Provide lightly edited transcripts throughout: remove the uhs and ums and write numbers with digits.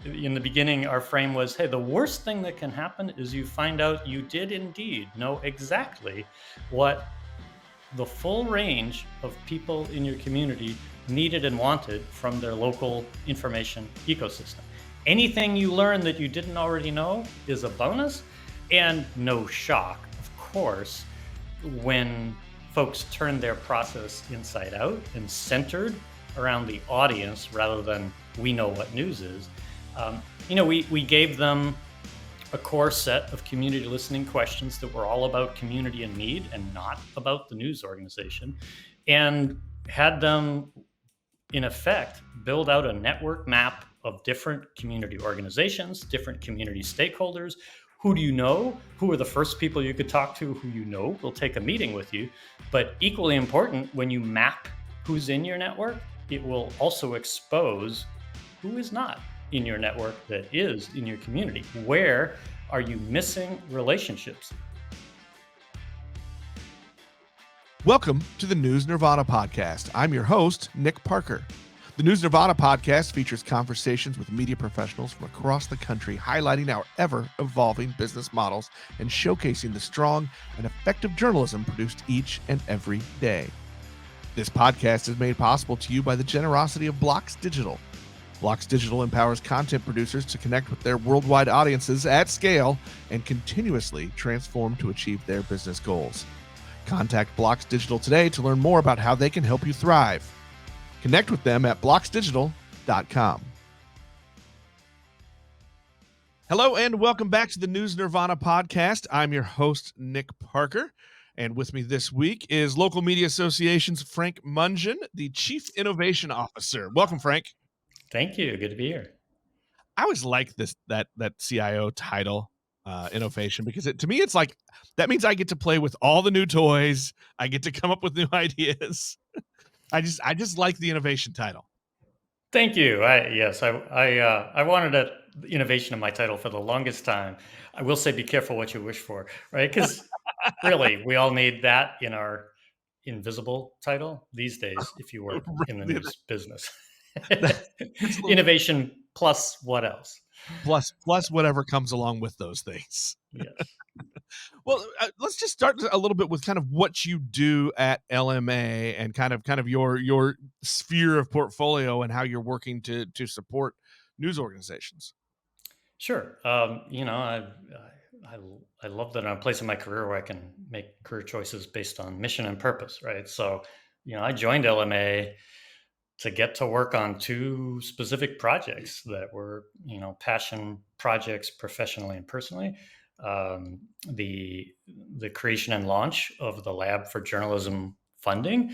in the beginning, our frame was, hey, the worst thing that can happen is you find out you did indeed know exactly what the full range of people in your community needed and wanted from their local information ecosystem. Anything you learn that you didn't already know is a bonus, and no shock, of course, when folks turn their process inside out and centered around the audience rather than we know what news is. We gave them a core set of community listening questions that were all about community and need and not about the news organization, and had them, in effect, build out a network map of different community organizations, different community stakeholders. Who do you know? Who are the first people you could talk to who you know will take a meeting with you? But equally important, when you map who's in your network, it will also expose who is not in your network that is in your community. Where are you missing relationships? Welcome to the News Nirvana podcast. I'm your host, Nick Parker. The News Nirvana podcast features conversations with media professionals from across the country, highlighting our ever-evolving business models and showcasing the strong and effective journalism produced each and every day. This podcast is made possible to you by the generosity of Blocks Digital. Blocks Digital empowers content producers to connect with their worldwide audiences at scale and continuously transform to achieve their business goals. Contact Blocks Digital today to learn more about how they can help you thrive. Connect with them at blocksdigital.com. Hello and welcome back to the News Nirvana podcast. I'm your host, Nick Parker. And with me this week is Local Media Association's Frank Mungeam, the Chief Innovation Officer. Welcome, Frank. Thank you. Good to be here. I always like that CIO title, innovation, because to me, it's like, that means I get to play with all the new toys. I get to come up with new ideas. I just like the innovation title. Thank you. I wanted a innovation in my title for the longest time. I will say, be careful what you wish for, right? Because really, we all need that in our invisible title these days if you work in the news business. Innovation plus what else? Plus whatever comes along with those things. Yes. Well, let's just start a little bit with kind of what you do at LMA and kind of your sphere of portfolio and how you're working to support news organizations. Sure. I love that I'm a place in my career where I can make career choices based on mission and purpose, right? So, I joined LMA to get to work on two specific projects that were, passion projects professionally and personally. The creation and launch of the Lab for Journalism funding,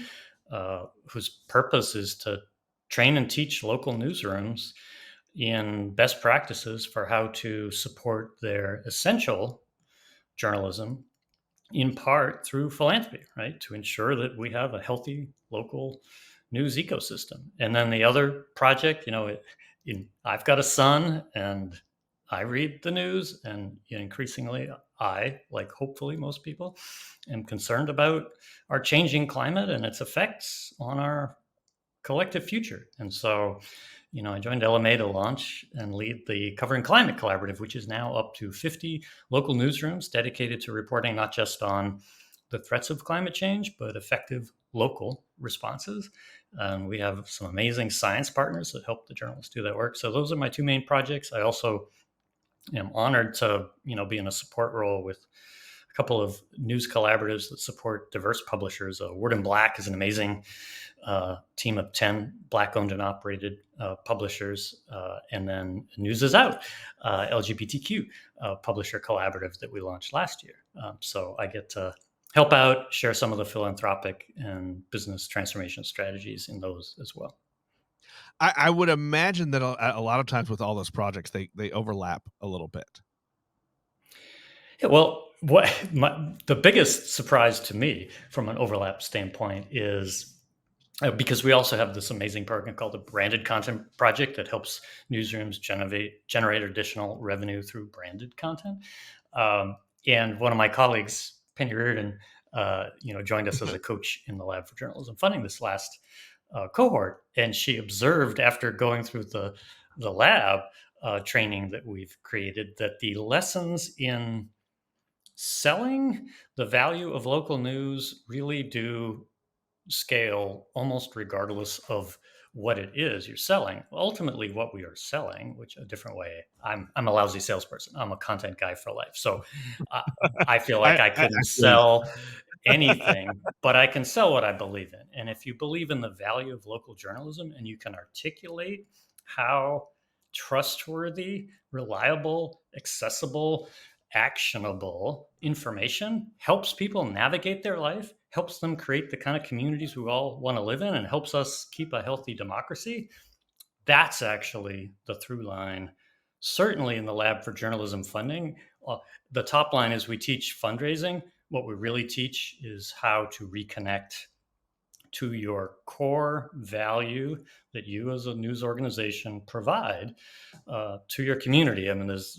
whose purpose is to train and teach local newsrooms in best practices for how to support their essential journalism, in part through philanthropy, right? To ensure that we have a healthy local news ecosystem. And then the other project, I've got a son and I read the news, and increasingly I, like hopefully most people, am concerned about our changing climate and its effects on our collective future. And so, I joined LMA to launch and lead the Covering Climate Collaborative, which is now up to 50 local newsrooms dedicated to reporting not just on the threats of climate change, but effective local responses. And we have some amazing science partners that help the journalists do that work. So those are my two main projects. I also am honored to, be in a support role with a couple of news collaboratives that support diverse publishers. Word in Black is an amazing team of 10 Black-owned and operated publishers. And then News is Out, LGBTQ publisher collaborative that we launched last year. So I get to help out, share some of the philanthropic and business transformation strategies in those as well. I would imagine that a lot of times with all those projects, they overlap a little bit. Yeah, well, the biggest surprise to me from an overlap standpoint is because we also have this amazing program called the Branded Content Project that helps newsrooms generate additional revenue through branded content. And one of my colleagues, Penny Reardon, joined us as a coach in the Lab for Journalism funding this last cohort, and she observed after going through the lab training that we've created, that the lessons in selling the value of local news really do scale almost regardless of what it is you're selling. Ultimately, what we are selling, which a different way, I'm a lousy salesperson. I'm a content guy for life. So uh, I feel like I I couldn't feel you. sell anything, but I can sell what I believe in. And if you believe in the value of local journalism and you can articulate how trustworthy, reliable, accessible, actionable information helps people navigate their life, helps them create the kind of communities we all want to live in, and helps us keep a healthy democracy, that's actually the through line. Certainly in the Lab for Journalism funding, the top line is we teach fundraising. What we really teach is how to reconnect to your core value that you as a news organization provide to your community. I mean, there's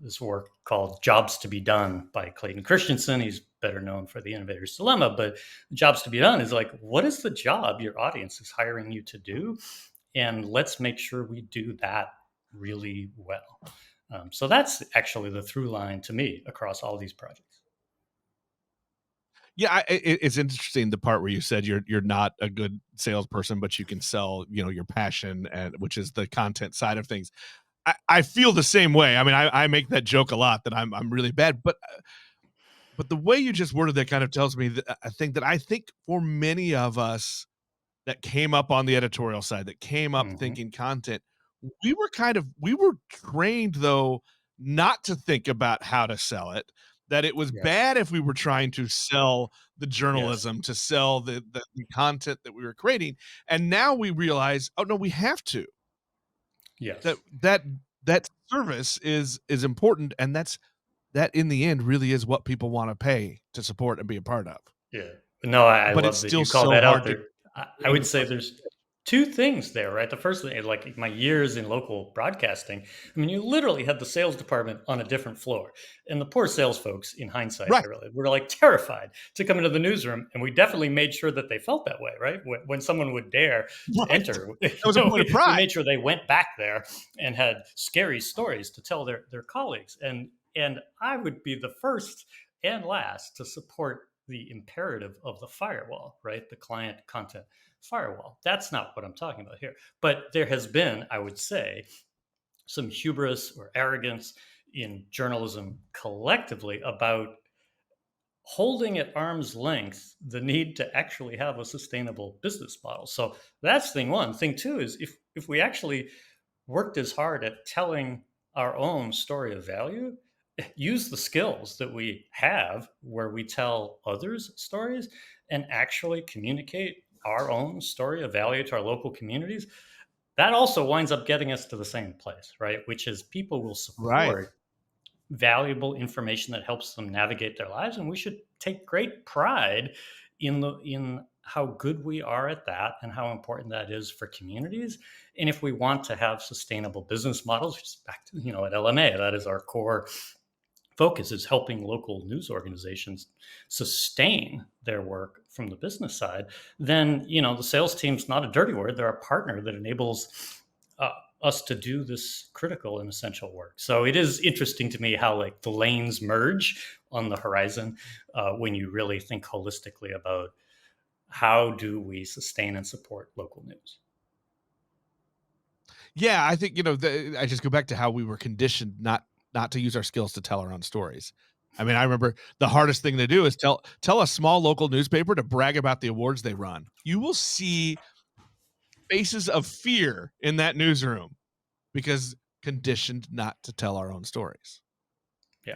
this work called Jobs to Be Done by Clayton Christensen. He's better known for The Innovator's Dilemma, but Jobs to Be Done is like, what is the job your audience is hiring you to do? And let's make sure we do that really well. So that's actually the through line to me across all these projects. Yeah, it's interesting the part where you said you're not a good salesperson, but you can sell, your passion, and which is the content side of things. I feel the same way. I mean, I make that joke a lot that I'm really bad, but the way you just worded that kind of tells me that I think for many of us that came up on the editorial side, that came up Mm-hmm. thinking content, we were trained though not to think about how to sell it, that it was Yes. bad if we were trying to sell the Yes. journalism, to sell the content that we were creating. And now we realize, oh no, we have to. That Yes. that that service is important, and that in the end really is what people want to pay to support and be a part of. Yeah. No, I But it's love that still you call so that out hard to there. I gain would the say trust. there's two things there, right? The first thing, like my years in local broadcasting, I mean, you literally had the sales department on a different floor. And the poor sales folks, in hindsight, Right, I really were like terrified to come into the newsroom. And we definitely made sure that they felt that way, right? When someone would dare to right. enter, That was a point of we pride. made sure they went back there and had scary stories to tell their colleagues. And I would be the first and last to support the imperative of the firewall, right? The client content firewall. That's not what I'm talking about here. But there has been, I would say, some hubris or arrogance in journalism collectively about holding at arm's length the need to actually have a sustainable business model. So that's thing one. Thing two is if we actually worked as hard at telling our own story of value, use the skills that we have where we tell others stories and actually communicate our own story of value to our local communities, that also winds up getting us to the same place, right? Which is people will Right. support valuable information that helps them navigate their lives, and we should take great pride in how good we are at that and how important that is for communities. And if we want to have sustainable business models, which is back to, at LMA, that is our core focus, is helping local news organizations sustain their work from the business side. Then the sales team's not a dirty word, they're a partner that enables uh, us to do this critical and essential work. So it is interesting to me how like the lanes merge on the horizon when you really think holistically about how do we sustain and support local news. Yeah, I think, I just go back to how we were conditioned not to use our skills to tell our own stories. I mean, I remember the hardest thing to do is tell a small local newspaper to brag about the awards they run. You will see faces of fear in that newsroom because conditioned not to tell our own stories. Yeah.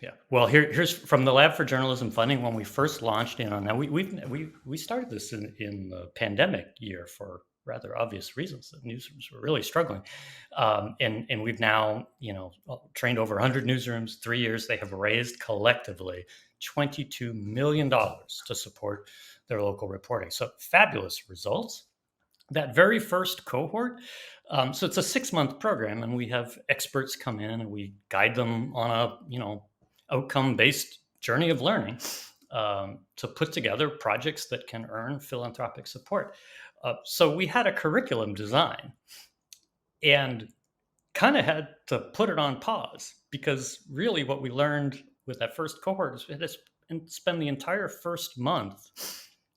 Yeah. Well, here's from the Lab for Journalism funding. When we first launched in on that, we started this in the pandemic year for rather obvious reasons. The newsrooms were really struggling, and we've now trained over 100 newsrooms. 3 years, they have raised collectively $22 million to support their local reporting. So fabulous results. That very first cohort, so it's a 6-month program, and we have experts come in and we guide them on a outcome based journey of learning to put together projects that can earn philanthropic support. So we had a curriculum design, and kind of had to put it on pause, because really what we learned with that first cohort is we had to spend the entire first month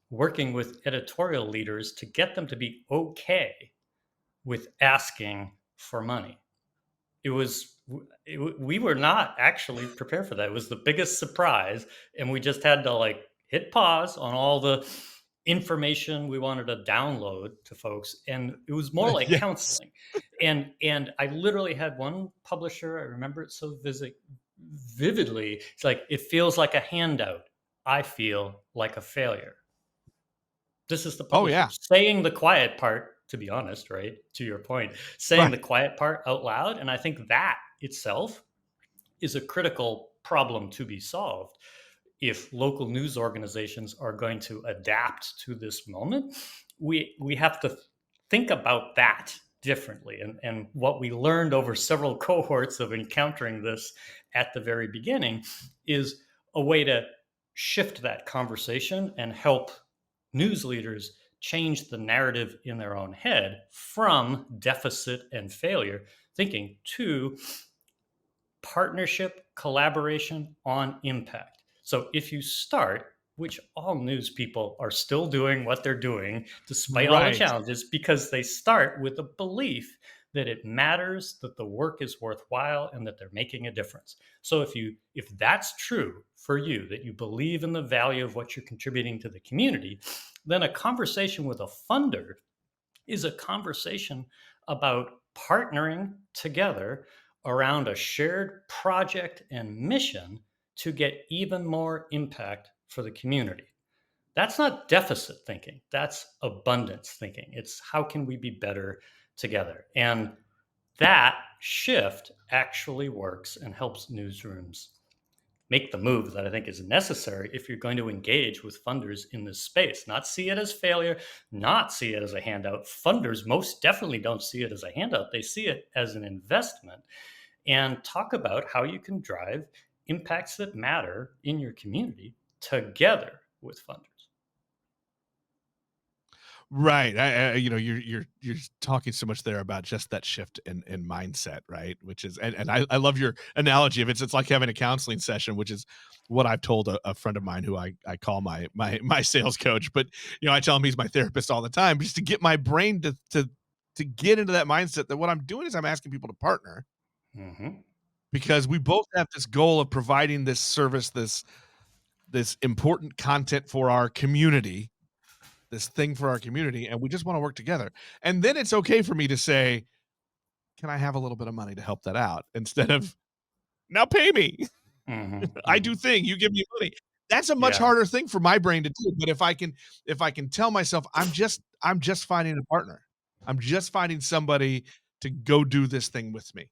working with editorial leaders to get them to be okay with asking for money. It was we were not actually prepared for that. It was the biggest surprise, and we just had to like hit pause on all the information we wanted to download to folks, and it was more like Yes. counseling. And I literally had one publisher, I remember it so vividly. It's like, it feels like a handout. I feel like a failure. This is the Oh publisher yeah. saying the quiet part, to be honest, right? To your point, saying Right. the quiet part out loud. And I think that itself is a critical problem to be solved if local news organizations are going to adapt to this moment. We have to think about that differently. And what we learned over several cohorts of encountering this at the very beginning is a way to shift that conversation and help news leaders change the narrative in their own head from deficit and failure thinking to partnership, collaboration on impact. So if you start, which all news people are still doing what they're doing despite all the Right. challenges, because they start with a belief that it matters, that the work is worthwhile, and that they're making a difference. So if that's true for you, that you believe in the value of what you're contributing to the community, then a conversation with a funder is a conversation about partnering together around a shared project and mission to get even more impact for the community. That's not deficit thinking, that's abundance thinking. It's how can we be better together? And that shift actually works and helps newsrooms make the move that I think is necessary if you're going to engage with funders in this space. Not see it as failure, not see it as a handout. Funders most definitely don't see it as a handout, they see it as an investment. And talk about how you can drive impacts that matter in your community together with funders. Right. You're talking so much there about just that shift in mindset, right? Which is, and I love your analogy of it's like having a counseling session, which is what I've told a friend of mine who I call my sales coach, but I tell him he's my therapist all the time, just to get my brain to get into that mindset that what I'm doing is I'm asking people to partner Mm-hmm. because we both have this goal of providing this service, this important content for our community, this thing for our community, and we just want to work together. And then it's okay for me to say, "Can I have a little bit of money to help that out?" Instead of, "Now pay me. Mm-hmm. I do Mm-hmm. thing, you give me money." That's a much Yeah. harder thing for my brain to do, but if I can tell myself, I'm just finding a partner. I'm just finding somebody to go do this thing with me.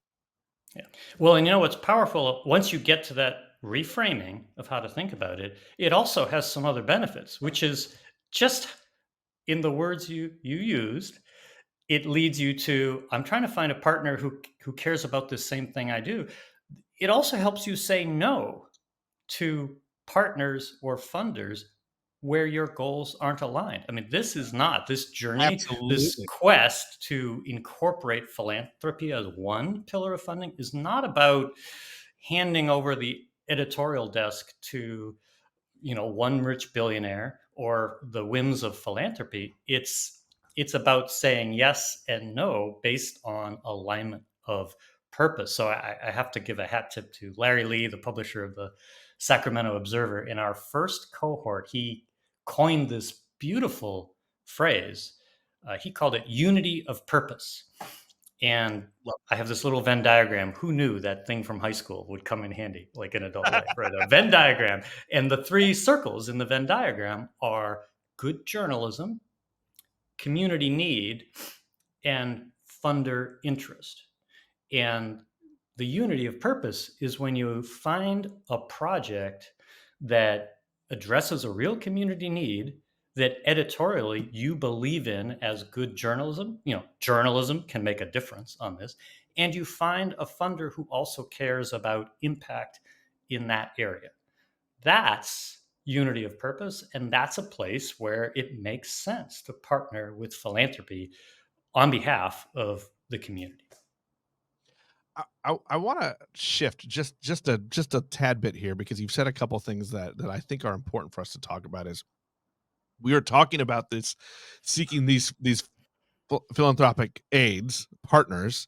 Yeah. Well, and you know what's powerful, once you get to that reframing of how to think about it, it also has some other benefits, which is just in the words you used, it leads you to, I'm trying to find a partner who cares about the same thing I do. It also helps you say no to partners or funders where your goals aren't aligned. I mean, this is not this journey, this Absolutely. quest to incorporate philanthropy as one pillar of funding is not about handing over the editorial desk to, one rich billionaire or the whims of philanthropy. It's about saying yes and no based on alignment of purpose. So I have to give a hat tip to Larry Lee, the publisher of the Sacramento Observer. In our first cohort, he coined this beautiful phrase. He called it unity of purpose. And Love I have this little Venn diagram. Who knew that thing from high school would come in handy, like in adult life, right? A Venn diagram. And the three circles in the Venn diagram are good journalism, community need, and funder interest. And the unity of purpose is when you find a project that addresses a real community need that editorially you believe in as good journalism. Journalism can make a difference on this. And you find a funder who also cares about impact in that area. That's unity of purpose. And that's a place where it makes sense to partner with philanthropy on behalf of the community. I want to shift just a tad bit here because you've said a couple things that I think are important for us to talk about. Is we are talking about this seeking these philanthropic aids partners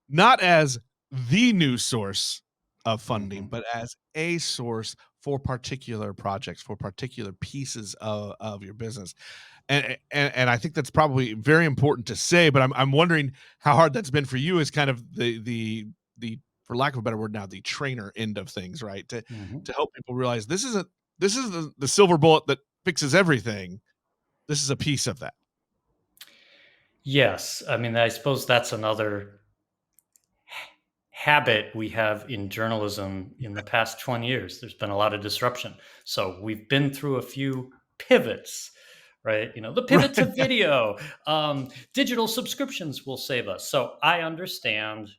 not as the new source of funding, Hmm. but as a source for particular projects, for particular pieces of your business. And I think that's probably very important to say, but I'm wondering how hard that's been for you as kind of the for lack of a better word now, the trainer end of things, right? To Hmm. help people realize this is the silver bullet that fixes everything. This is a piece of that. Yes, I mean, I suppose that's another habit we have in journalism in the past 20 years. There's been a lot of disruption. So we've been through a few pivots, right? The pivot to Right. video, digital subscriptions will save us. So I understand,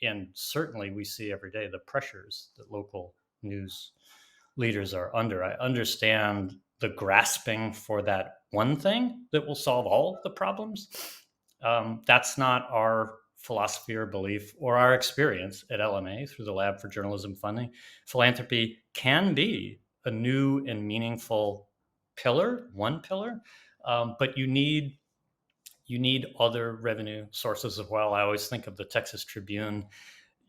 and certainly we see every day the pressures that local news leaders are under. I understand the grasping for that one thing that will solve all the problems. That's not our philosophy or belief or our experience at LMA through the Lab for Journalism Funding. Philanthropy can be a new and meaningful pillar, one pillar, but you need other revenue sources as well. I always think of the Texas Tribune,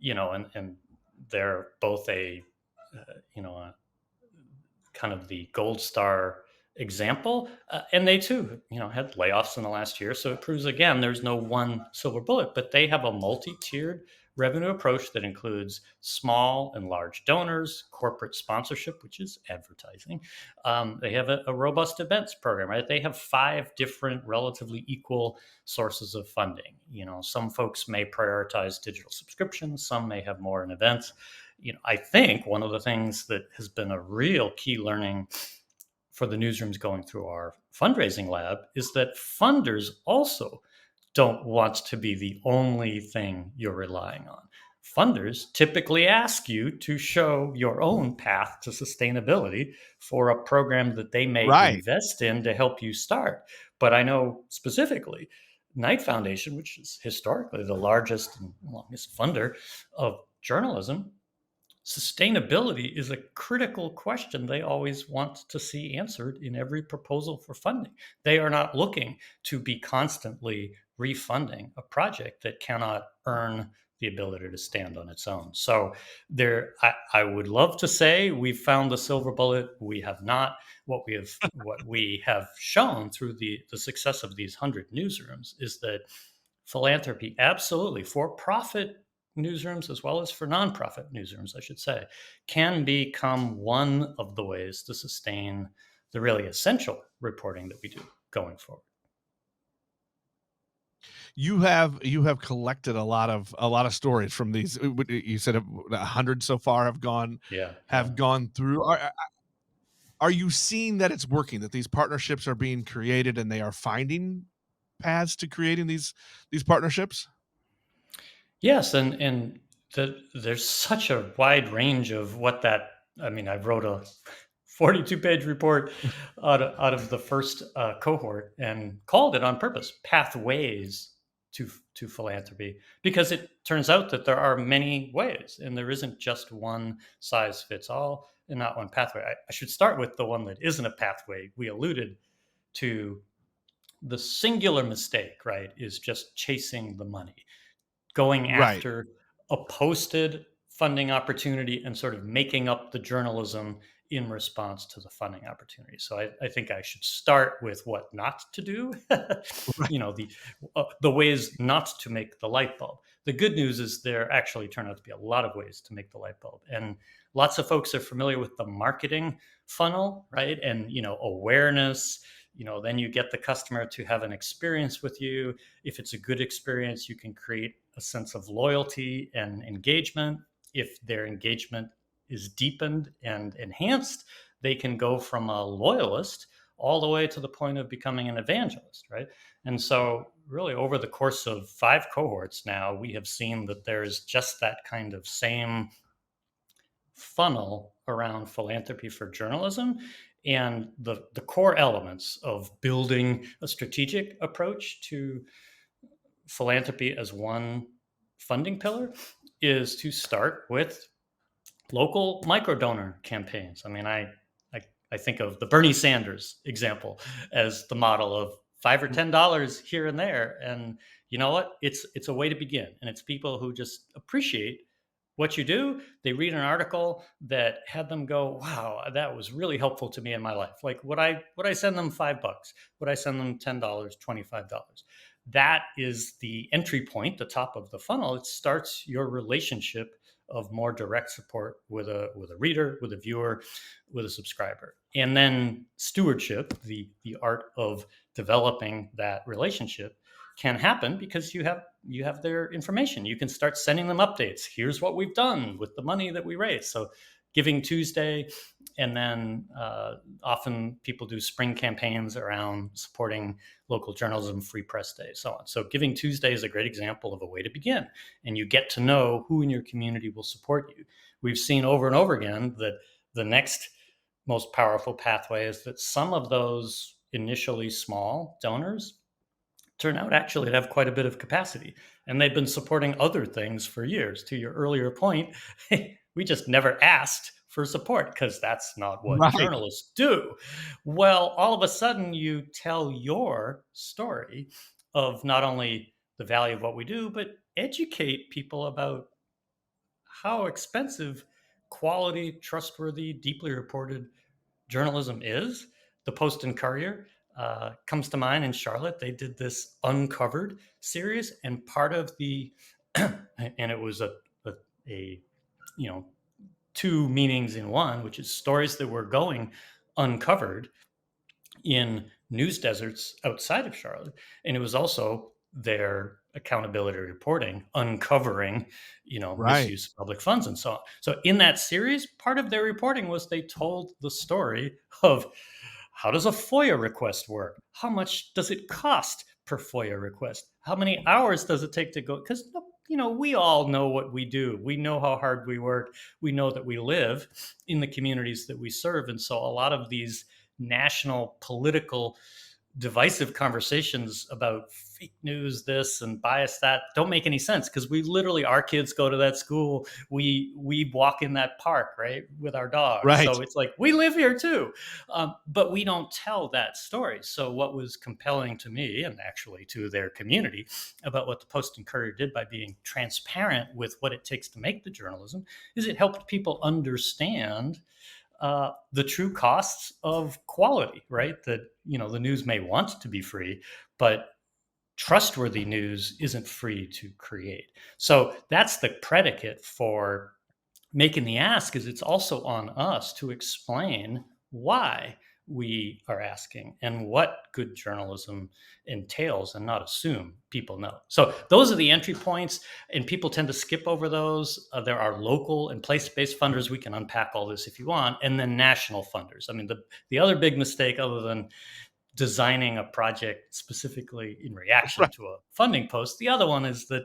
and they're both a kind of the gold star example. And they too, had layoffs in the last year. So it proves again, there's no one silver bullet, but they have a multi-tiered revenue approach that includes small and large donors, corporate sponsorship, which is advertising. They have a robust events program, right? They have 5 different relatively equal sources of funding. Some folks may prioritize digital subscriptions, some may have more in events. I think one of the things that has been a real key learning for the newsrooms going through our fundraising lab is that funders also don't want to be the only thing you're relying on. Funders typically ask you to show your own path to sustainability for a program that they may Right. invest in to help you start. But I know specifically Knight Foundation, which is historically the largest and longest funder of journalism, sustainability is a critical question they always want to see answered in every proposal for funding. They are not looking to be constantly refunding a project that cannot earn the ability to stand on its own. So I would love to say we've found the silver bullet. We have not. What we have shown through the success of these 100 newsrooms is that philanthropy, absolutely, for profit newsrooms as well as for nonprofit newsrooms, I should say, can become one of the ways to sustain the really essential reporting that we do going forward. You have collected a lot of stories from these. You said 100 so far Yeah, have yeah. gone through. Are you seeing that it's working? That these partnerships are being created and they are finding paths to creating these partnerships? Yes, and there's such a wide range of what that. I mean, I wrote a 42-page report out of the first cohort and called it on purpose "Pathways to Philanthropy" because it turns out that there are many ways, and there isn't just one size fits all, and not one pathway. I should start with the one that isn't a pathway. We alluded to the singular mistake, right? Is just chasing the money, going Right. after a posted funding opportunity and sort of making up the journalism in response to the funding opportunity. So I think I should start with what not to do. Right. The ways not to make the light bulb. The good news is there actually turn out to be a lot of ways to make the light bulb, and lots of folks are familiar with the marketing funnel, right? And awareness. Then you get the customer to have an experience with you. If it's a good experience, you can create a sense of loyalty and engagement. If their engagement is deepened and enhanced, they can go from a loyalist all the way to the point of becoming an evangelist, right? And so, really, over the course of 5 cohorts now, we have seen that there is just that kind of same funnel around philanthropy for journalism, and the core elements of building a strategic approach to philanthropy as one funding pillar is to start with local micro donor campaigns. I mean, I think of the Bernie Sanders example as the model of $5 or $10 here and there. And you know what? It's a way to begin. And it's people who just appreciate what you do. They read an article that had them go, wow, that was really helpful to me in my life. Like, would I send them $5? Would I send them $10, $25? That is the entry point, the top of the funnel. It starts your relationship of more direct support with a reader, with a viewer, with a subscriber. And then stewardship, the art of developing that relationship, can happen because you have their information. You can start sending them updates. Here's what we've done with the money that we raised. So Giving Tuesday, and then often people do spring campaigns around supporting local journalism, Free Press Day, so on. So Giving Tuesday is a great example of a way to begin, and you get to know who in your community will support you. We've seen over and over again that the next most powerful pathway is that some of those initially small donors turn out actually to have quite a bit of capacity, and they've been supporting other things for years. To your earlier point, we just never asked for support because that's not what Right. journalists do. Well, all of a sudden you tell your story of not only the value of what we do, but educate people about how expensive quality, trustworthy, deeply reported journalism is. The Post and Courier comes to mind in Charlotte. They did this Uncovered series, and part of the and it was a you know, two meanings in one, which is stories that were going uncovered in news deserts outside of Charlotte, and it was also their accountability reporting, uncovering, Right. misuse of public funds and so on. So in that series, part of their reporting was they told the story of how does a FOIA request work? How much does it cost per FOIA request? How many hours does it take to go? Because we all know what we do. We know how hard we work. We know that we live in the communities that we serve. And so a lot of these national political divisive conversations about fake news this and bias that don't make any sense, because we literally, our kids go to that school, we walk in that park, right, with our dogs. Right. So it's like we live here too, but we don't tell that story. So what was compelling to me, and actually to their community, about what the Post and Courier did by being transparent with what it takes to make the journalism, is it helped people understand the true costs of quality, right? That, the news may want to be free, but trustworthy news isn't free to create. So that's the predicate for making the ask, is it's also on us to explain why we are asking and what good journalism entails, and not assume people know. So those are the entry points, and people tend to skip over those. There are local and place-based funders. We can unpack all this if you want. And then national funders. I mean, the other big mistake, other than designing a project specifically in reaction Right. to a funding post, the other one is that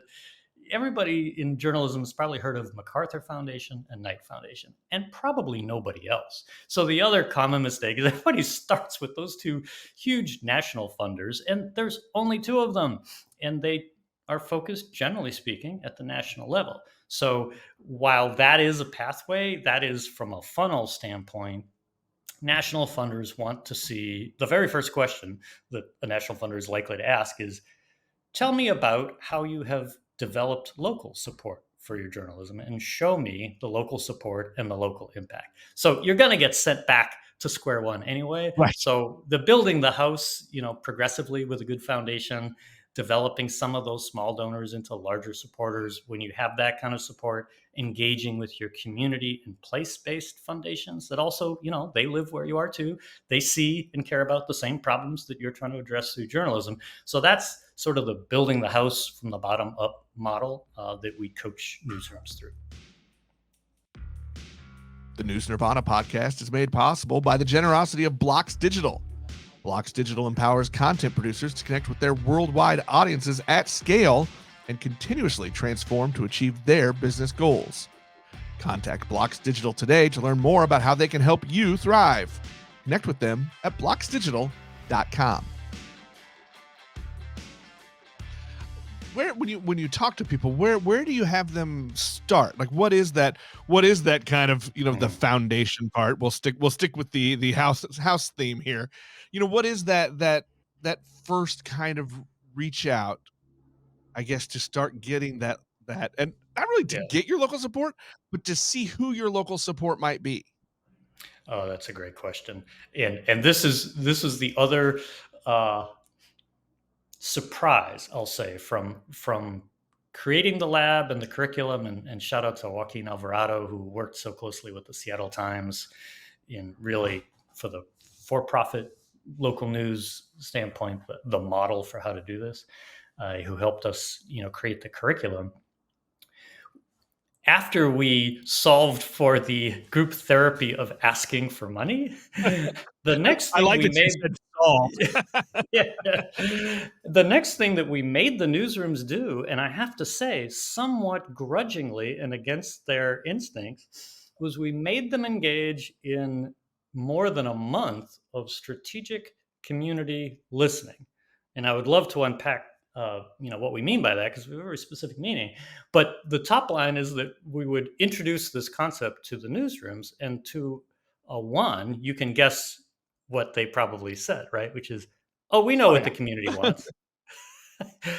everybody in journalism has probably heard of MacArthur Foundation and Knight Foundation, and probably nobody else. So the other common mistake is everybody starts with those two huge national funders, and there's only two of them, and they are focused, generally speaking, at the national level. So while that is a pathway, that is from a funnel standpoint, national funders want to see, the very first question that a national funder is likely to ask is, tell me about how you have developed local support for your journalism, and show me the local support and the local impact. So you're going to get sent back to square one anyway. Right. So the building the house, progressively with a good foundation, developing some of those small donors into larger supporters. When you have that kind of support, engaging with your community and place-based foundations that also, they live where you are too. They see and care about the same problems that you're trying to address through journalism. So that's sort of the building the house from the bottom up model that we coach newsrooms through. The News Nirvana podcast is made possible by the generosity of Blocks Digital. Blocks Digital empowers content producers to connect with their worldwide audiences at scale and continuously transform to achieve their business goals. Contact Blocks Digital today to learn more about how they can help you thrive. Connect with them at blocksdigital.com. where when you talk to people, where do you have them start? Like what is that kind of, the Mhm. foundation part? We'll stick with the house theme here. What is that first kind of reach out, I guess, to start getting that and not really to Yeah. get your local support, but to see who your local support might be. Oh, that's a great question. And this is the other uh, surprise, I'll say, from creating the lab and the curriculum, and shout out to Joaquin Alvarado, who worked so closely with the Seattle Times in really, for the for-profit local news standpoint, the model for how to do this, who helped us, create the curriculum. After we solved for the group therapy of asking for money, the next I thing like we that you made said solved. yeah. The next thing that we made the newsrooms do, and I have to say, somewhat grudgingly and against their instincts, was we made them engage in more than a month of strategic community listening. And I would love to unpack, what we mean by that, because we have a very specific meaning. But the top line is that we would introduce this concept to the newsrooms, and to a one, you can guess what they probably said, right? Which is, "Oh, we know Oh what yeah. the community wants."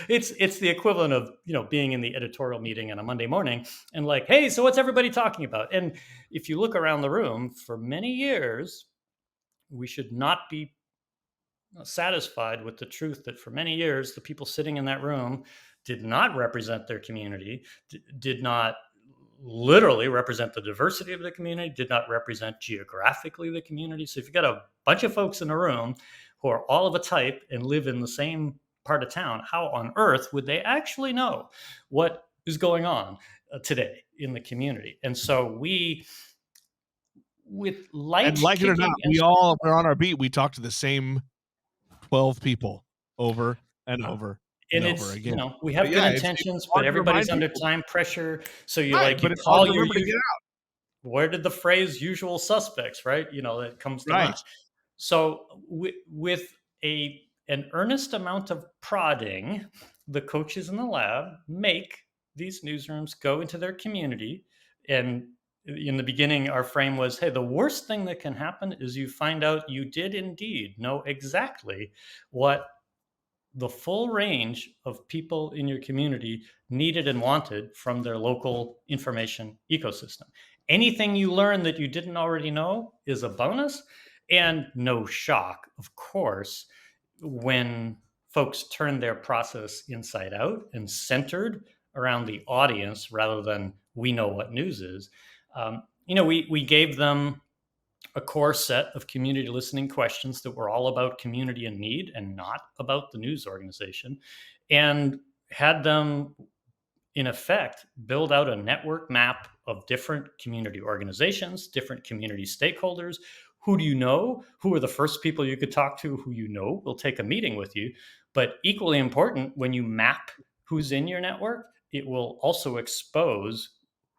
It's the equivalent of, being in the editorial meeting on a Monday morning and like, "Hey, so what's everybody talking about?" And if you look around the room, for many years, we should not be satisfied with the truth that for many years the people sitting in that room did not represent their community, did not literally represent the diversity of the community, did not represent geographically the community. So if you've got a bunch of folks in a room who are all of a type and live in the same part of town, how on earth would they actually know what is going on today in the community? And so we, with And light like it or not, kicking and we're on our beat. We talk to the same 12 people over and over and and over it's, again. we But have good yeah, it's intentions, but hard to remind everybody's under people. time pressure. So you Right, like, you but it's hard call to your remember to usual, get out. where did the phrase usual suspects, right? That comes to Right. mind. So with an earnest amount of prodding, the coaches in the lab make these newsrooms go into their community. And in the beginning, our frame was, hey, the worst thing that can happen is you find out you did indeed know exactly what the full range of people in your community needed and wanted from their local information ecosystem. Anything you learn that you didn't already know is a bonus, and no shock, of course, when folks turn their process inside out and centered around the audience rather than we know what news is. We gave them a core set of community listening questions that were all about community and need and not about the news organization, and had them, in effect, build out a network map of different community organizations, different community stakeholders. Who do you know? Who are the first people you could talk to who you know will take a meeting with you? But equally important, when you map who's in your network, it will also expose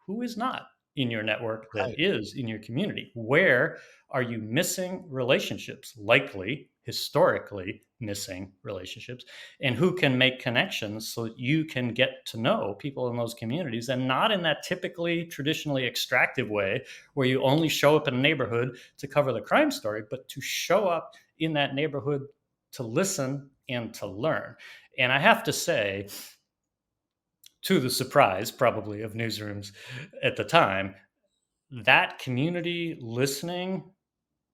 who is not in your network that Right. is in your community. Where are you missing relationships? Likely, historically missing relationships, and who can make connections so that you can get to know people in those communities, and not in that typically traditionally extractive way where you only show up in a neighborhood to cover the crime story, but to show up in that neighborhood to listen and to learn. And I have to say, to the surprise probably of newsrooms at the time, that community listening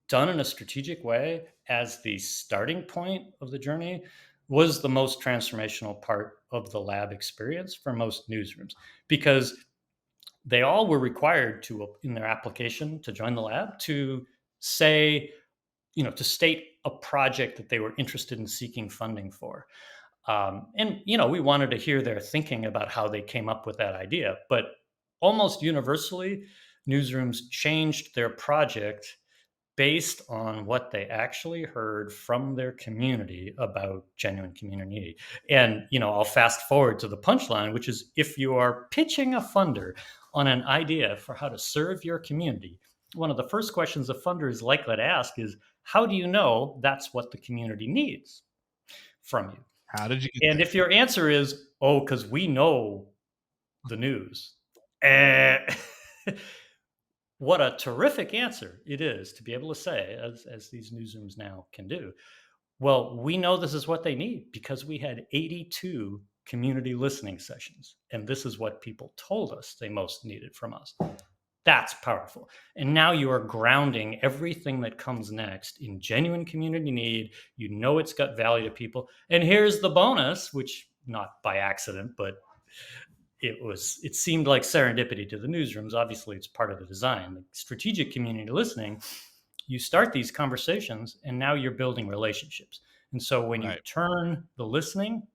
done in a strategic way as the starting point of the journey was the most transformational part of the lab experience for most newsrooms, because they all were required to, in their application to join the lab, to say, to state a project that they were interested in seeking funding for. And we wanted to hear their thinking about how they came up with that idea. But almost universally, newsrooms changed their project based on what they actually heard from their community about genuine community need. And I'll fast forward to the punchline, which is, if you are pitching a funder on an idea for how to serve your community, one of the first questions a funder is likely to ask is, how do you know that's what the community needs from you? How did you get And there? if your answer is, oh, because we know the news, eh, what a terrific answer it is to be able to say, as these newsrooms now can do. Well, we know this is what they need because we had 82 community listening sessions, and this is what people told us they most needed from us. That's powerful. And now you are grounding everything that comes next in genuine community need. You know it's got value to people. And here's the bonus, which not by accident, but it seemed like serendipity to the newsrooms. Obviously, it's part of the design. Like strategic community listening, you start these conversations and now you're building relationships. And so when you Right. turn the listening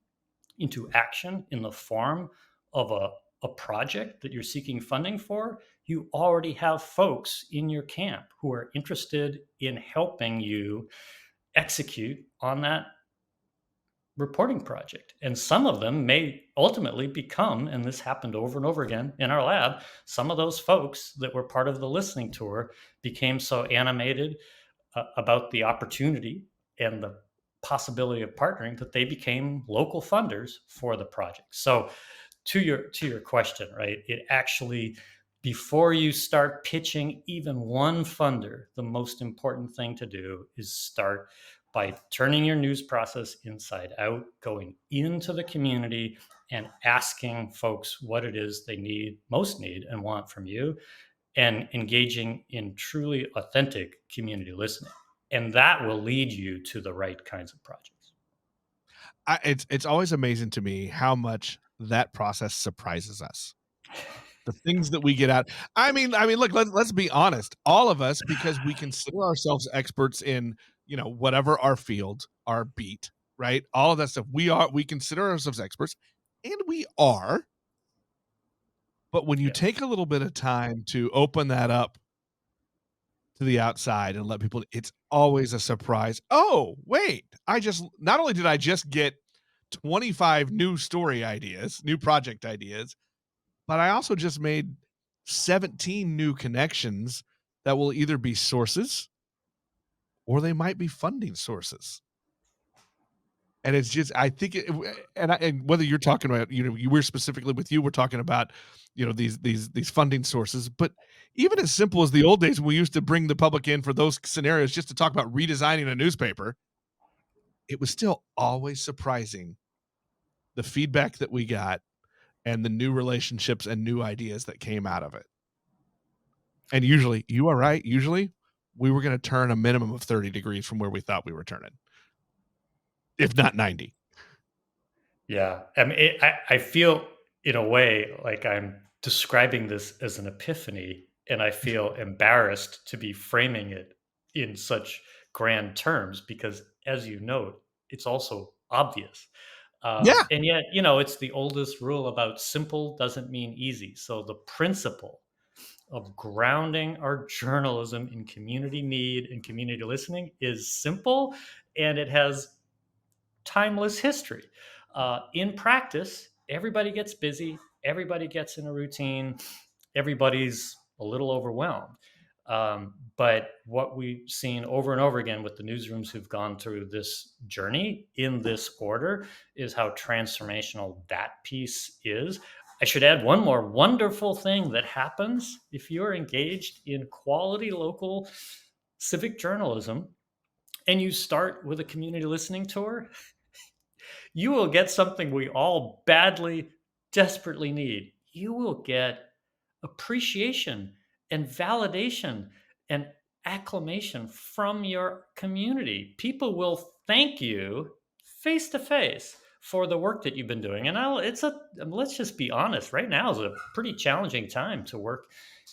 into action in the form of a project that you're seeking funding for, you already have folks in your camp who are interested in helping you execute on that reporting project. And some of them may ultimately become, and this happened over and over again in our lab, some of those folks that were part of the listening tour became so animated about the opportunity and the possibility of partnering that they became local funders for the project. So to your question, right? It actually, before you start pitching even one funder, the most important thing to do is start by turning your news process inside out, going into the community and asking folks what it is they most need and want from you, and engaging in truly authentic community listening. And that will lead you to the right kinds of projects. It's always amazing to me how much that process surprises us. The things that we get out. I mean, look, let's be honest. All of us, because we consider ourselves experts in, whatever our field, our beat, right? All of that stuff. We consider ourselves experts, and we are. But when you Yes. take a little bit of time to open that up to the outside and let people, it's always a surprise. Oh, wait, not only did I just get 25 new story ideas, new project ideas, but I also just made 17 new connections that will either be sources or they might be funding sources. And it's just, I think, and whether you're talking about, we're specifically with you, we're talking about, these funding sources, but even as simple as the old days when we used to bring the public in for those scenarios just to talk about redesigning a newspaper, it was still always surprising the feedback that we got and the new relationships and new ideas that came out of it. And usually, you are right. Usually, we were going to turn a minimum of 30 degrees from where we thought we were turning, if not 90. Yeah. I mean, I feel in a way like I'm describing this as an epiphany, and I feel embarrassed to be framing it in such grand terms because, as you note, it's also obvious. Yeah. And yet, it's the oldest rule about simple doesn't mean easy. So the principle of grounding our journalism in community need and community listening is simple, and it has timeless history. In practice, everybody gets busy, everybody gets in a routine, everybody's a little overwhelmed. But what we've seen over and over again with the newsrooms who've gone through this journey in this order is how transformational that piece is. I should add one more wonderful thing that happens if you're engaged in quality local civic journalism and you start with a community listening tour. You will get something we all badly, desperately need. You will get appreciation and validation and acclamation from your community. People will thank you face to face for the work that you've been doing. And let's just be honest, right now is a pretty challenging time to work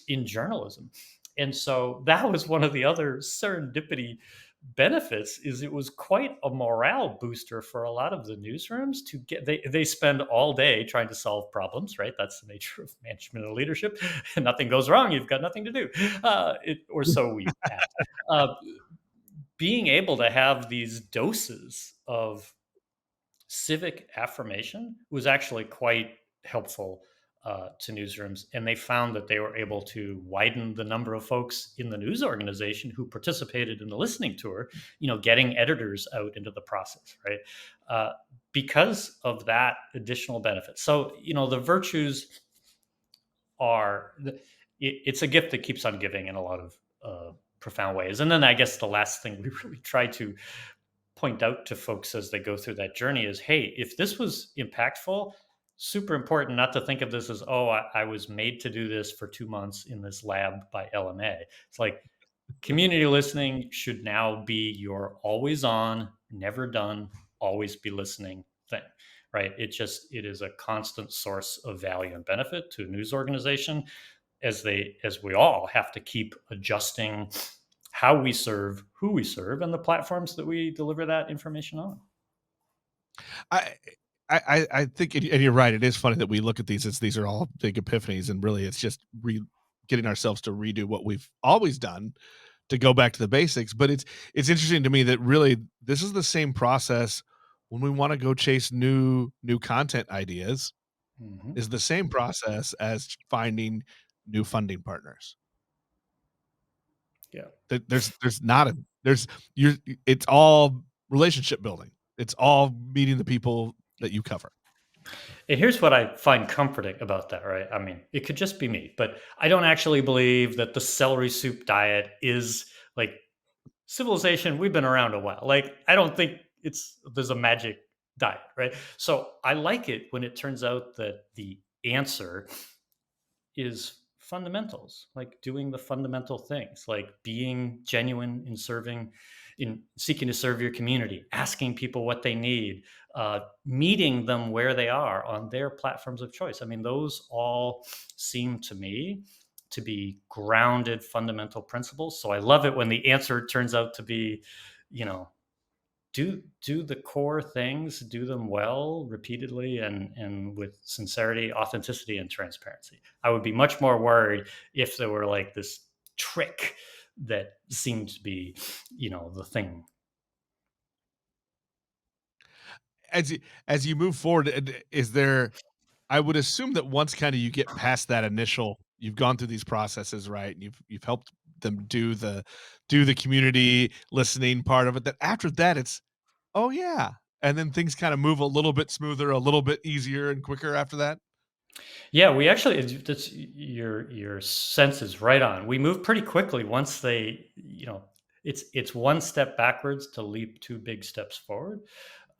in journalism. And so that was one of the other serendipity benefits is it was quite a morale booster for a lot of the newsrooms to get they spend all day trying to solve problems, right? That's the nature of management and leadership. Nothing goes wrong, you've got nothing to do, or so we act. uh, Being able to have these doses of civic affirmation was actually quite helpful to newsrooms, and they found that they were able to widen the number of folks in the news organization who participated in the listening tour, getting editors out into the process, right? Uh, because of that additional benefit. So, the virtues are, it's a gift that keeps on giving in a lot of profound ways. And then I guess the last thing we really try to point out to folks as they go through that journey is, hey, if this was impactful, super important not to think of this as, oh, I was made to do this for 2 months in this lab by LMA. It's like community listening should now be your always on, never done, always be listening thing, right? It is a constant source of value and benefit to a news organization as we all have to keep adjusting how we serve, who we serve, and the platforms that we deliver that information on. I I think, and you're right. It is funny that we look at these as these are all big epiphanies, and really, it's just getting ourselves to redo what we've always done to go back to the basics. But it's interesting to me that really this is the same process when we want to go chase new content ideas. Mm-hmm. Is the same process as finding new funding partners. Yeah. There's not a there's you're it's all relationship building. It's all meeting the people that you cover. And here's what I find comforting about that, right? I mean, it could just be me, but I don't actually believe that the celery soup diet is like civilization. We've been around a while. Like, I don't think there's a magic diet, right? So I like it when it turns out that the answer is fundamentals, like doing the fundamental things, like being genuine in serving, in seeking to serve your community, asking people what they need, meeting them where they are on their platforms of choice. I mean, those all seem to me to be grounded fundamental principles. So I love it when the answer turns out to be, you know, do the core things, do them well, repeatedly, and with sincerity, authenticity, and transparency. I would be much more worried if there were like this trick that seemed to be, the thing. As you move forward, is there I would assume that once kind of you get past that initial you've gone through these processes, right? And you've helped them do the community listening part of it, that after that it's, "Oh, yeah." And then things kinda move a little bit smoother, a little bit easier and quicker after that? Yeah, we actually, that's your sense is right on. We move pretty quickly once they, it's one step backwards to leap two big steps forward.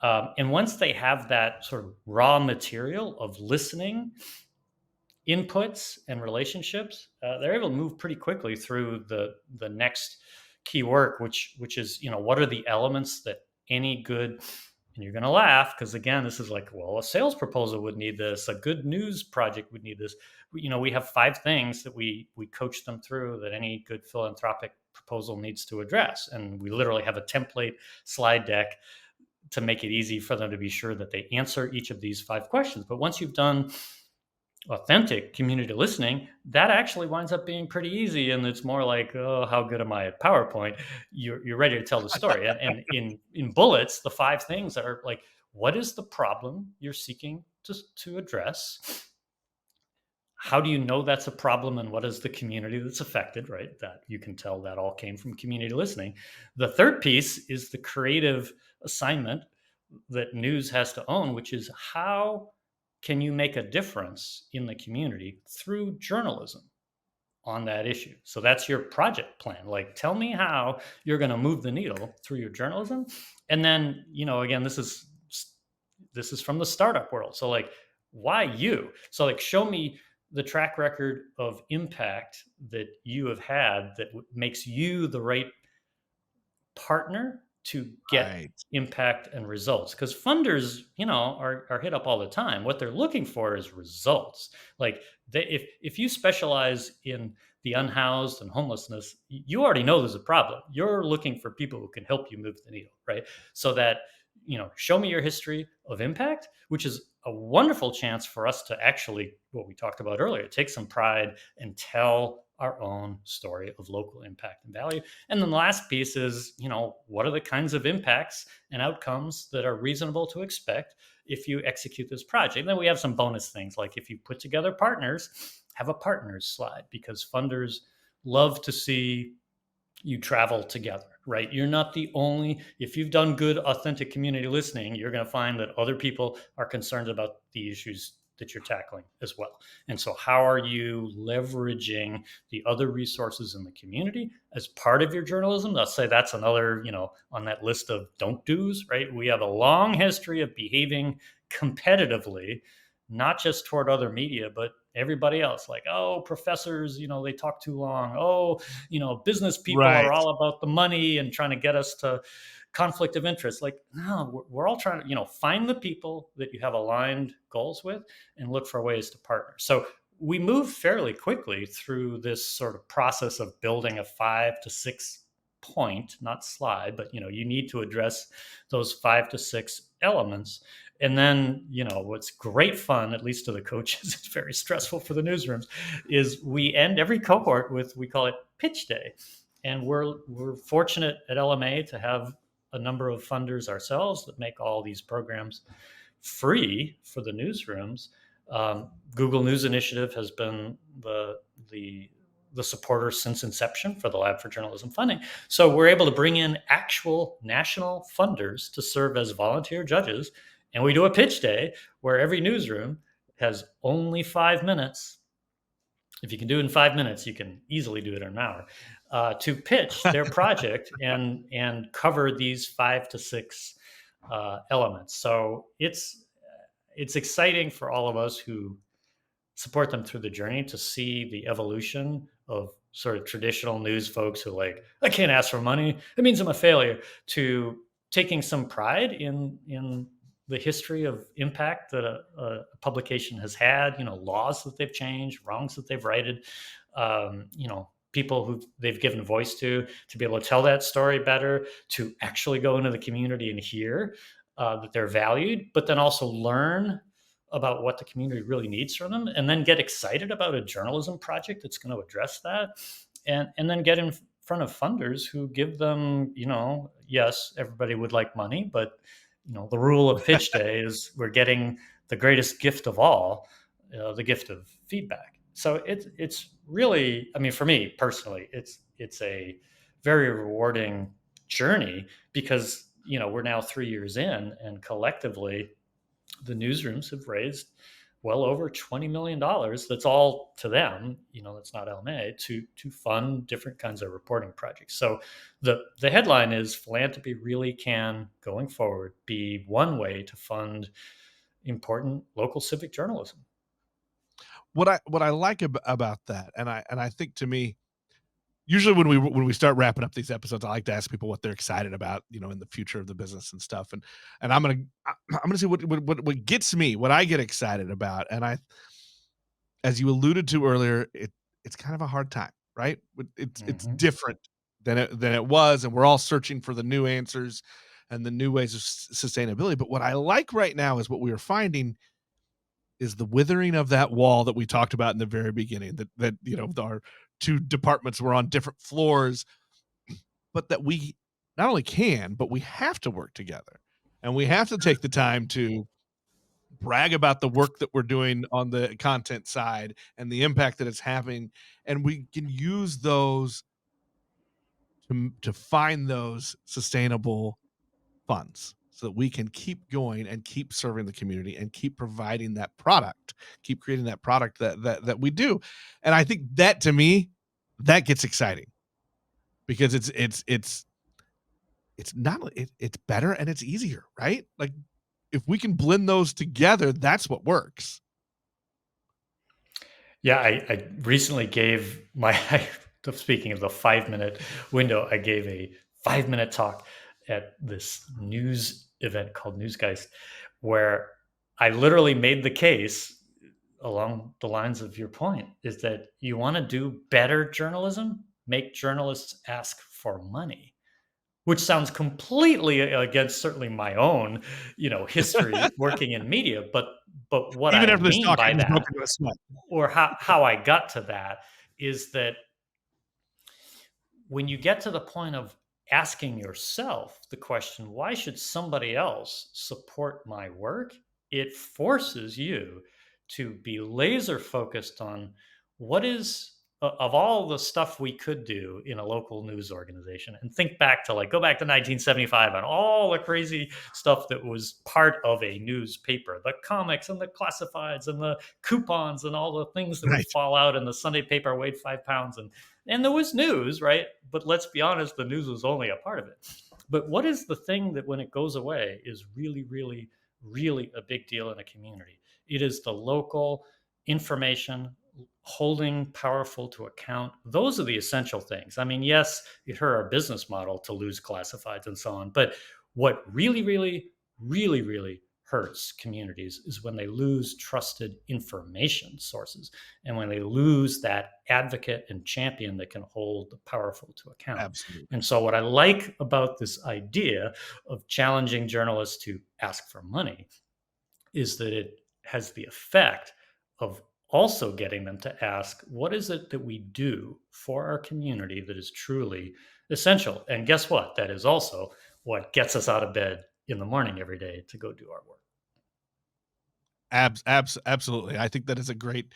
And once they have that sort of raw material of listening, inputs, and relationships, they're able to move pretty quickly through the next key work, which is, what are the elements that any good, and you're going to laugh because again, this is like, well, a sales proposal would need this, a good news project would need this. We have 5 things that we coach them through that any good philanthropic proposal needs to address, and we literally have a template slide deck to make it easy for them to be sure that they answer each of these 5 questions. But once you've done authentic community listening, that actually winds up being pretty easy. And it's more like, oh, how good am I at PowerPoint? You're ready to tell the story. And in bullets, the 5 things are like, what is the problem you're seeking to address? How do you know that's a problem, and what is the community that's affected, right? That you can tell that all came from community listening. The third piece is the creative assignment that news has to own, which is how can you make a difference in the community through journalism on that issue? So that's your project plan. Like, tell me how you're going to move the needle through your journalism. And then, again, this is from the startup world. So like, why you? So like, show me the track record of impact that you have had that makes you the right partner to get Right. impact and results, because funders, are hit up all the time. What they're looking for is results. Like, if you specialize in the unhoused and homelessness, you already know there's a problem. You're looking for people who can help you move the needle, right? So that, show me your history of impact, which is a wonderful chance for us to actually, what we talked about earlier, take some pride and tell our own story of local impact and value. And then the last piece is, what are the kinds of impacts and outcomes that are reasonable to expect if you execute this project. Then we have some bonus things, like if you put together partners, have a partners slide, because funders love to see you travel together, right? You're not the only, if you've done good, authentic community listening, you're going to find that other people are concerned about the issues that you're tackling as well. And so, how are you leveraging the other resources in the community as part of your journalism? Let's say that's another, on that list of don't do's, right? We have a long history of behaving competitively, not just toward other media, but everybody else. Like, oh, professors, they talk too long. Oh, business people are Right. all about the money and trying to get us to conflict of interest. Like, no, we're all trying to, find the people that you have aligned goals with and look for ways to partner. So we move fairly quickly through this sort of process of building a 5 to 6 point, not slide, but you need to address those 5 to 6 elements. And then, what's great fun, at least to the coaches, it's very stressful for the newsrooms, is we end every cohort with, we call it pitch day. And we're fortunate at LMA to have a number of funders ourselves that make all these programs free for the newsrooms. Google News Initiative has been the supporter since inception for the Lab for Journalism funding. So we're able to bring in actual national funders to serve as volunteer judges. And we do a pitch day where every newsroom has only 5 minutes. If you can do it in 5 minutes, you can easily do it in an hour, to pitch their project and cover these 5 to 6 elements. So it's exciting for all of us who support them through the journey to see the evolution of sort of traditional news folks who like, I can't ask for money, it means I'm a failure, to taking some pride in the history of impact that a publication has had, laws that they've changed, wrongs that they've righted, people who they've given voice to be able to tell that story better, to actually go into the community and hear that they're valued, but then also learn about what the community really needs from them, and then get excited about a journalism project that's going to address that, and then get in front of funders who give them, yes, everybody would like money, but the rule of pitch day is we're getting the greatest gift of all, the gift of feedback. So it's really, I mean, for me personally, it's a very rewarding journey, because we're now 3 years in, and collectively the newsrooms have raised well over $20 million. That's all to them, that's not LMA, to fund different kinds of reporting projects. So the headline is, philanthropy really can, going forward, be one way to fund important local civic journalism. What I like about that, and I think, to me, usually when we start wrapping up these episodes, I like to ask people what they're excited about, in the future of the business and stuff. And I'm gonna say what gets me, what I get excited about, and as you alluded to earlier, it's kind of a hard time, right? It's Mm-hmm. different than it was, and we're all searching for the new answers and the new ways of sustainability. But what I like right now is what we are finding is the withering of that wall that we talked about in the very beginning, that our two departments were on different floors, but that we not only can, but we have to work together, and we have to take the time to brag about the work that we're doing on the content side and the impact that it's having, and we can use those to find those sustainable funds so that we can keep going and keep serving the community and keep providing that product, keep creating that product that we do. And I think that, to me, that gets exciting, because it's not it's better and it's easier, right? Like, if we can blend those together, that's what works. Yeah, I recently gave my, speaking of the 5 minute window, I gave a 5 minute talk at this news event called Newsgeist, where I literally made the case along the lines of your point, is that you want to do better journalism, make journalists ask for money, which sounds completely against certainly my own, history working in media. But what Even I after this mean talk, I by just broke that, into a sweat. or how I got to that, is that when you get to the point of asking yourself the question, why should somebody else support my work? it forces you to be laser focused on what is of all the stuff we could do in a local news organization, and think back to, like, go back to 1975 and all the crazy stuff that was part of a newspaper, the comics and the classifieds and the coupons and all the things that would Right. fall out, and the Sunday paper weighed 5 pounds, and there was news, right? But let's be honest, the news was only a part of it. But what is the thing that when it goes away is really, really, really a big deal in a community? It is the local information, holding powerful to account. Those are the essential things. I mean, yes, it hurt our business model to lose classifieds and so on. But what really, really, really, really hurts communities is when they lose trusted information sources, and when they lose that advocate and champion that can hold the powerful to account. Absolutely. And so, what I like about this idea of challenging journalists to ask for money is that it has the effect of also getting them to ask, what is it that we do for our community that is truly essential? And guess what? That is also what gets us out of bed in the morning every day to go do our work. Absolutely. I think that is a great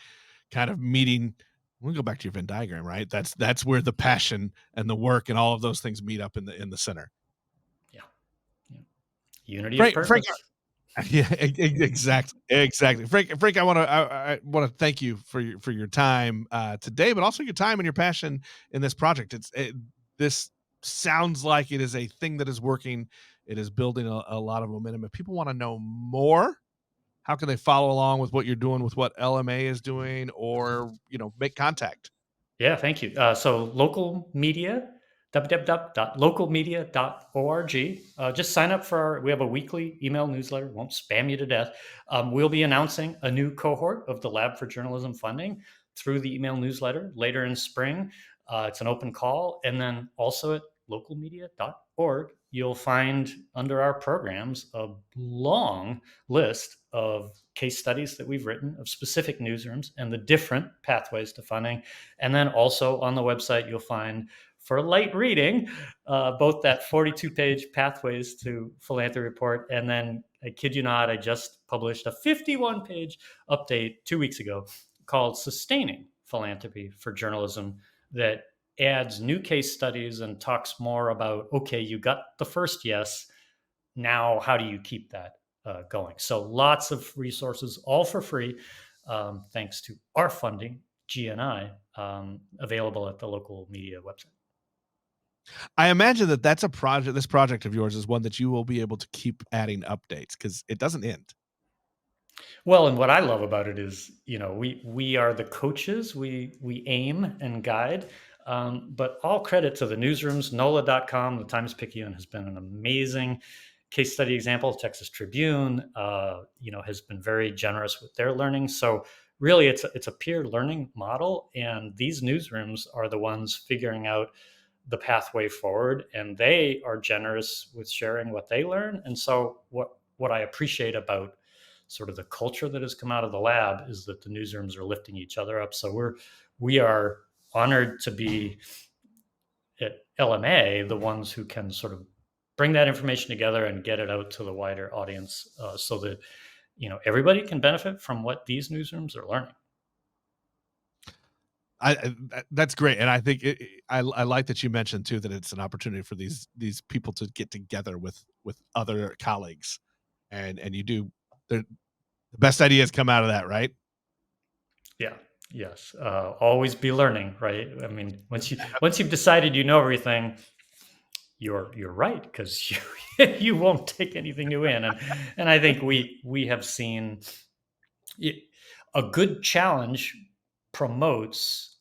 kind of meeting. We'll go back to your Venn diagram, right? That's where the passion and the work and all of those things meet up in the center. Yeah. Yeah. Unity of Frank, purpose. yeah, exactly. Frank, I want to thank you for your time today, but also your time and your passion in this project. This sounds like it is a thing that is working. It is building a lot of momentum. If people want to know more, how can they follow along with what you're doing, with what LMA is doing, or make contact? Yeah, thank you. So local media, www.localmedia.org. Just sign up for we have a weekly email newsletter, won't spam you to death. We'll be announcing a new cohort of the Lab for Journalism funding through the email newsletter later in spring. It's an open call. And then also at localmedia.org, you'll find under our programs a long list of case studies that we've written of specific newsrooms and the different pathways to funding. And then also on the website, you'll find, for light reading, both that 42-page Pathways to Philanthropy report, and then, I kid you not, I just published a 51-page update 2 weeks ago called Sustaining Philanthropy for Journalism, that adds new case studies and talks more about, okay, you got the first yes, now how do you keep that going? So lots of resources, all for free, thanks to our funding, GNI, available at the local media website. I imagine that's a project. This project of yours is one that you will be able to keep adding updates because it doesn't end. Well, and what I love about it is, we are the coaches. We aim and guide, but all credit to the newsrooms. NOLA.com, the Times-Picayune, has been an amazing case study example. Texas Tribune, has been very generous with their learning. So really, it's a peer learning model, and these newsrooms are the ones figuring out the pathway forward, and they are generous with sharing what they learn. And so what I appreciate about sort of the culture that has come out of the lab is that the newsrooms are lifting each other up. So we are honored to be at LMA the ones who can sort of bring that information together and get it out to the wider audience, so that everybody can benefit from what these newsrooms are learning. That's great, and I think I like that you mentioned too that it's an opportunity for these people to get together with other colleagues, and you do the best ideas come out of that, right? Yeah. Yes. Always be learning, right? I mean, once you've decided you know everything, you're right, because you won't take anything new in, and I think we have seen a good challenge promotes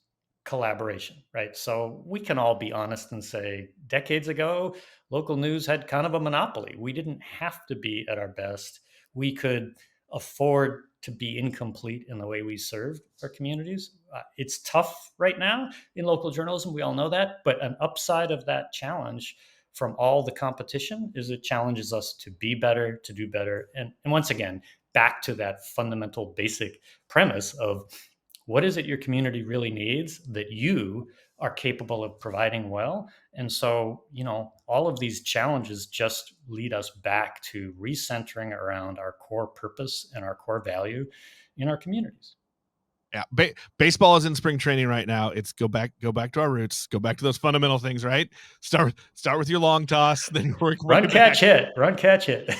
collaboration, right? So we can all be honest and say, decades ago, local news had kind of a monopoly. We didn't have to be at our best. We could afford to be incomplete in the way we served our communities. It's tough right now in local journalism. We all know that. But an upside of that challenge from all the competition is it challenges us to be better, to do better. And once again, back to that fundamental basic premise of what is it your community really needs that you are capable of providing well. And so, all of these challenges just lead us back to recentering around our core purpose and our core value in our communities. Yeah, baseball is in spring training right now. It's go back to our roots, go back to those fundamental things, right? Start with your long toss, then work Run, way catch, back. hit. Run, catch, hit.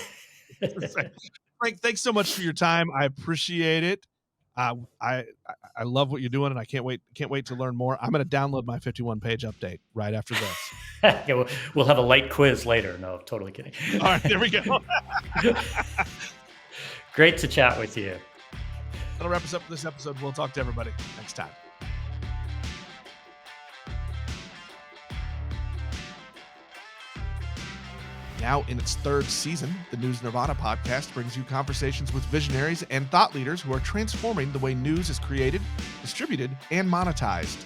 Frank, thanks so much for your time. I appreciate it. I love what you're doing, and I can't wait to learn more. I'm going to download my 51-page update right after this. Yeah, we'll have a light quiz later. No, totally kidding. All right, there we go. Great to chat with you. That'll wrap us up for this episode. We'll talk to everybody next time. Now in its third season, the News Nirvana podcast brings you conversations with visionaries and thought leaders who are transforming the way news is created, distributed, and monetized.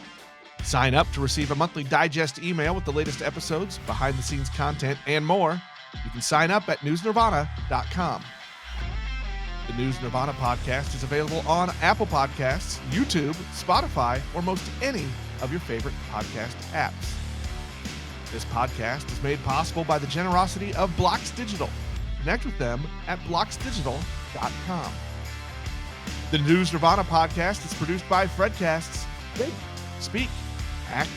Sign up to receive a monthly digest email with the latest episodes, behind-the-scenes content, and more. You can sign up at newsnirvana.com. The News Nirvana podcast is available on Apple Podcasts, YouTube, Spotify, or most any of your favorite podcast apps. This podcast is made possible by the generosity of Blocks Digital. Connect with them at blocksdigital.com. The News Nirvana podcast is produced by Fredcasts. Think, speak, act,